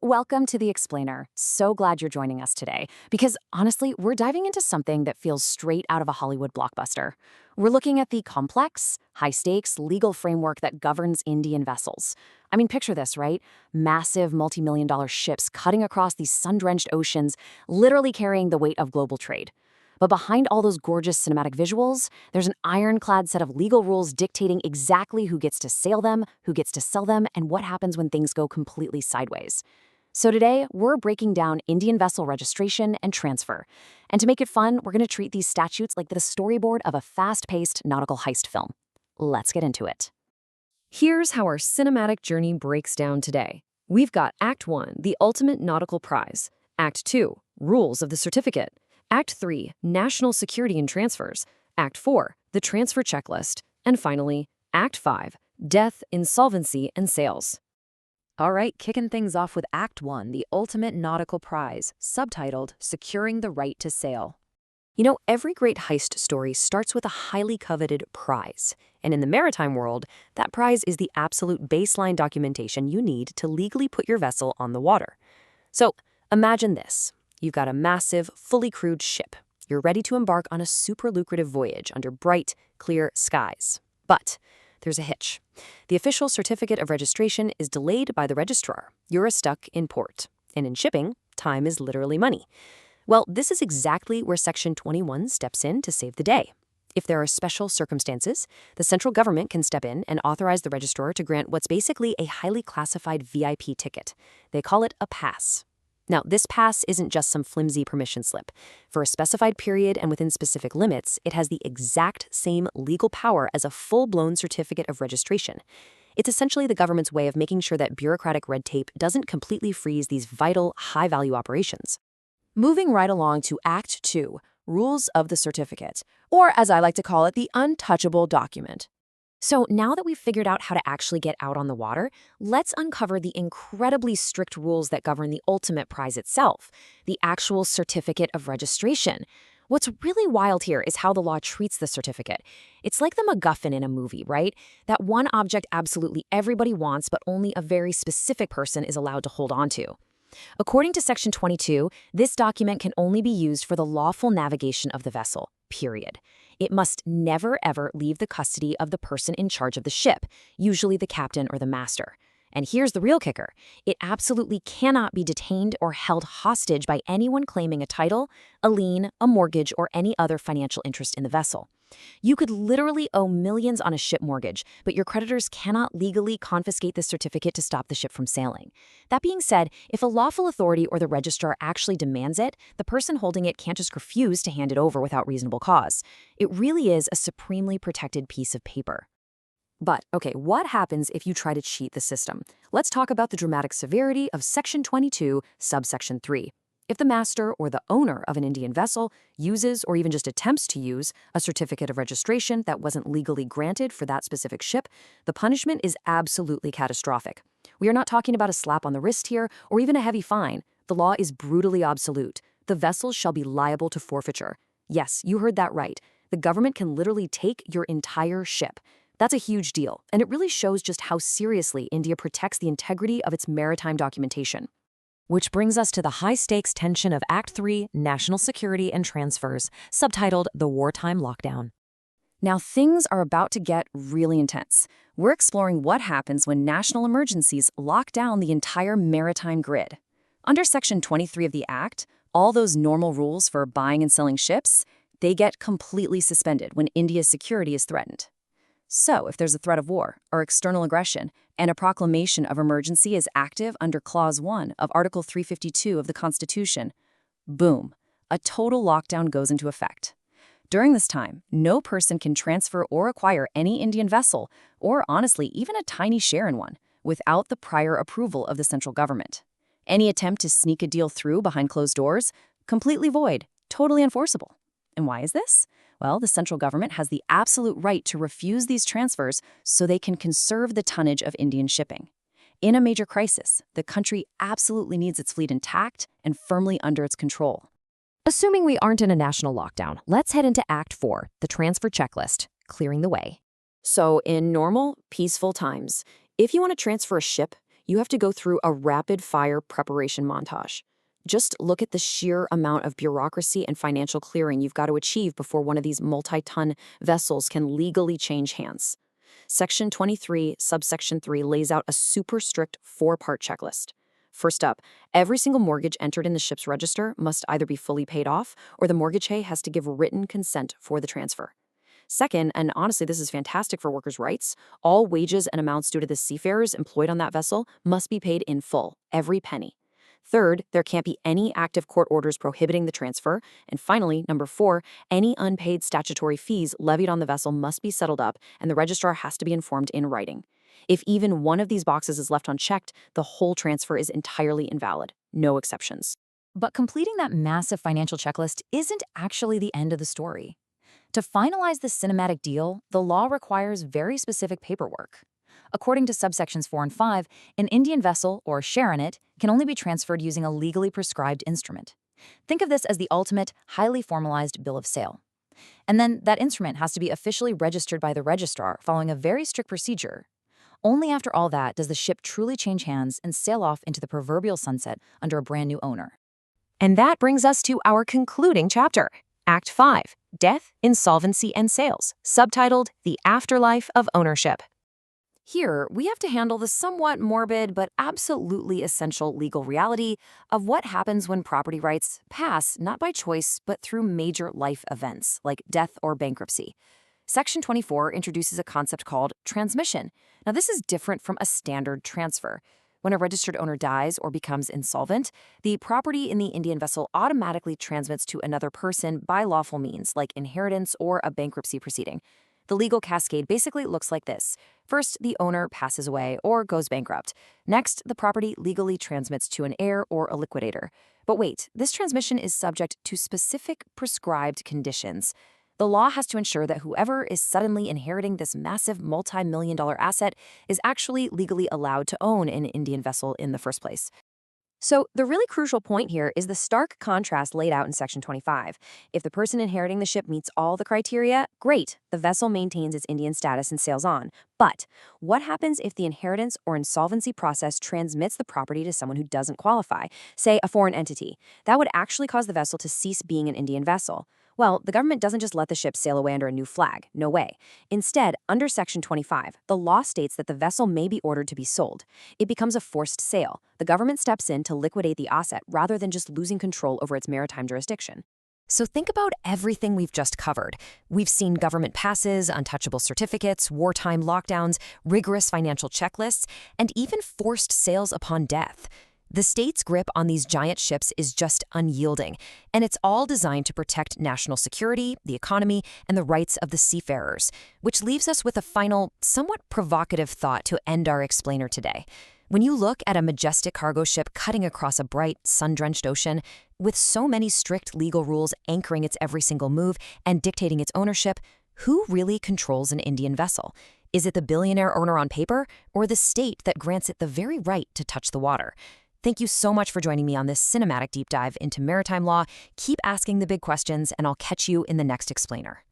Welcome to The Explainer. So glad you're joining us today, because honestly, we're diving into something that feels straight out of a Hollywood blockbuster. We're looking at the complex, high-stakes legal framework that governs Indian vessels. I mean, picture this, right? Massive multi-million-dollar ships cutting across these sun-drenched oceans, literally carrying the weight of global trade. But behind all those gorgeous cinematic visuals, there's an ironclad set of legal rules dictating exactly who gets to sail them, who gets to sell them, and what happens when things go completely sideways. So today, we're breaking down Indian vessel registration and transfer. And to make it fun, we're going to treat these statutes like the storyboard of a fast-paced nautical heist film. Let's get into it. Here's how our cinematic journey breaks down today. We've got Act 1, the ultimate nautical prize. Act 2, rules of the certificate. Act 3, national security and transfers. Act 4, the transfer checklist. And finally, Act 5, death, insolvency, and sales. All right, kicking things off with Act 1, the ultimate nautical prize, subtitled Securing the Right to Sail. You know, every great heist story starts with a highly coveted prize. And in the maritime world, that prize is the absolute baseline documentation you need to legally put your vessel on the water. So imagine this. You've got a massive, fully crewed ship. You're ready to embark on a super lucrative voyage under bright, clear skies. But there's a hitch. The official certificate of registration is delayed by the registrar. You're stuck in port. And in shipping, time is literally money. Well, this is exactly where Section 21 steps in to save the day. If there are special circumstances, the central government can step in and authorize the registrar to grant what's basically a highly classified VIP ticket. They call it a pass. Now, this pass isn't just some flimsy permission slip. For a specified period and within specific limits, it has the exact same legal power as a full-blown certificate of registration. It's essentially the government's way of making sure that bureaucratic red tape doesn't completely freeze these vital, high-value operations. Moving right along to Act 2, rules of the certificate, or as I like to call it, the untouchable document. So now that we've figured out how to actually get out on the water, let's uncover the incredibly strict rules that govern the ultimate prize itself, the actual certificate of registration. What's really wild here is how the law treats the certificate. It's like the MacGuffin in a movie, right? That one object absolutely everybody wants, but only a very specific person is allowed to hold on to. According to Section 22, this document can only be used for the lawful navigation of the vessel, period. It must never, ever leave the custody of the person in charge of the ship, usually the captain or the master. And here's the real kicker. It absolutely cannot be detained or held hostage by anyone claiming a title, a lien, a mortgage, or any other financial interest in the vessel. You could literally owe millions on a ship mortgage, but your creditors cannot legally confiscate this certificate to stop the ship from sailing. That being said, if a lawful authority or the registrar actually demands it, the person holding it can't just refuse to hand it over without reasonable cause. It really is a supremely protected piece of paper. But, okay, what happens if you try to cheat the system? Let's talk about the dramatic severity of Section 22, subsection 3. If the master or the owner of an Indian vessel uses or even just attempts to use a certificate of registration that wasn't legally granted for that specific ship, the punishment is absolutely catastrophic. We are not talking about a slap on the wrist here or even a heavy fine. The law is brutally absolute. The vessel shall be liable to forfeiture. Yes, you heard that right. The government can literally take your entire ship. That's a huge deal, and it really shows just how seriously India protects the integrity of its maritime documentation. Which brings us to the high-stakes tension of Act 3, National Security and Transfers, subtitled The Wartime Lockdown. Now, things are about to get really intense. We're exploring what happens when national emergencies lock down the entire maritime grid. Under Section 23 of the Act, all those normal rules for buying and selling ships, they get completely suspended when India's security is threatened. So, if there's a threat of war or external aggression, and a proclamation of emergency is active under Clause 1 of Article 352 of the Constitution, boom, a total lockdown goes into effect. During this time, no person can transfer or acquire any Indian vessel, or honestly, even a tiny share in one, without the prior approval of the central government. Any attempt to sneak a deal through behind closed doors, completely void, totally enforceable. And why is this? Well, the central government has the absolute right to refuse these transfers so they can conserve the tonnage of Indian shipping. In a major crisis, the country absolutely needs its fleet intact and firmly under its control. Assuming we aren't in a national lockdown, let's head into Act 4, the transfer checklist, clearing the way. So in normal, peaceful times, if you want to transfer a ship, you have to go through a rapid-fire preparation montage. Just look at the sheer amount of bureaucracy and financial clearing you've got to achieve before one of these multi-ton vessels can legally change hands. Section 23, subsection 3 lays out a super strict 4-part checklist. First up, every single mortgage entered in the ship's register must either be fully paid off or the mortgagee has to give written consent for the transfer. Second, and honestly this is fantastic for workers' rights, all wages and amounts due to the seafarers employed on that vessel must be paid in full, every penny. Third, there can't be any active court orders prohibiting the transfer. And finally, number 4, any unpaid statutory fees levied on the vessel must be settled up, and the registrar has to be informed in writing. If even one of these boxes is left unchecked, the whole transfer is entirely invalid. No exceptions. But completing that massive financial checklist isn't actually the end of the story. To finalize the cinematic deal, the law requires very specific paperwork. According to subsections 4 and 5, an Indian vessel, or share in it, can only be transferred using a legally prescribed instrument. Think of this as the ultimate, highly formalized bill of sale. And then that instrument has to be officially registered by the registrar following a very strict procedure. Only after all that does the ship truly change hands and sail off into the proverbial sunset under a brand new owner. And that brings us to our concluding chapter, Act 5, Death, Insolvency, and Sales, subtitled The Afterlife of Ownership. Here, we have to handle the somewhat morbid but absolutely essential legal reality of what happens when property rights pass not by choice but through major life events like death or bankruptcy. Section 24 introduces a concept called transmission. Now, this is different from a standard transfer. When a registered owner dies or becomes insolvent, the property in the Indian vessel automatically transmits to another person by lawful means like inheritance or a bankruptcy proceeding. The legal cascade basically looks like this. First, the owner passes away or goes bankrupt. Next, the property legally transmits to an heir or a liquidator. But wait, this transmission is subject to specific prescribed conditions. The law has to ensure that whoever is suddenly inheriting this massive multi-million-dollar asset is actually legally allowed to own an Indian vessel in the first place. So the really crucial point here is the stark contrast laid out in Section 25. If the person inheriting the ship meets all the criteria, great, the vessel maintains its Indian status and sails on. But what happens if the inheritance or insolvency process transmits the property to someone who doesn't qualify, say a foreign entity? That would actually cause the vessel to cease being an Indian vessel. Well, the government doesn't just let the ship sail away under a new flag. No way. Instead, under Section 25, the law states that the vessel may be ordered to be sold. It becomes a forced sale. The government steps in to liquidate the asset rather than just losing control over its maritime jurisdiction. So think about everything we've just covered. We've seen government passes, untouchable certificates, wartime lockdowns, rigorous financial checklists, and even forced sales upon death. The state's grip on these giant ships is just unyielding, and it's all designed to protect national security, the economy, and the rights of the seafarers, which leaves us with a final, somewhat provocative thought to end our explainer today. When you look at a majestic cargo ship cutting across a bright, sun-drenched ocean, with so many strict legal rules anchoring its every single move and dictating its ownership, who really controls an Indian vessel? Is it the billionaire owner on paper, or the state that grants it the very right to touch the water? Thank you so much for joining me on this cinematic deep dive into maritime law. Keep asking the big questions, and I'll catch you in the next explainer.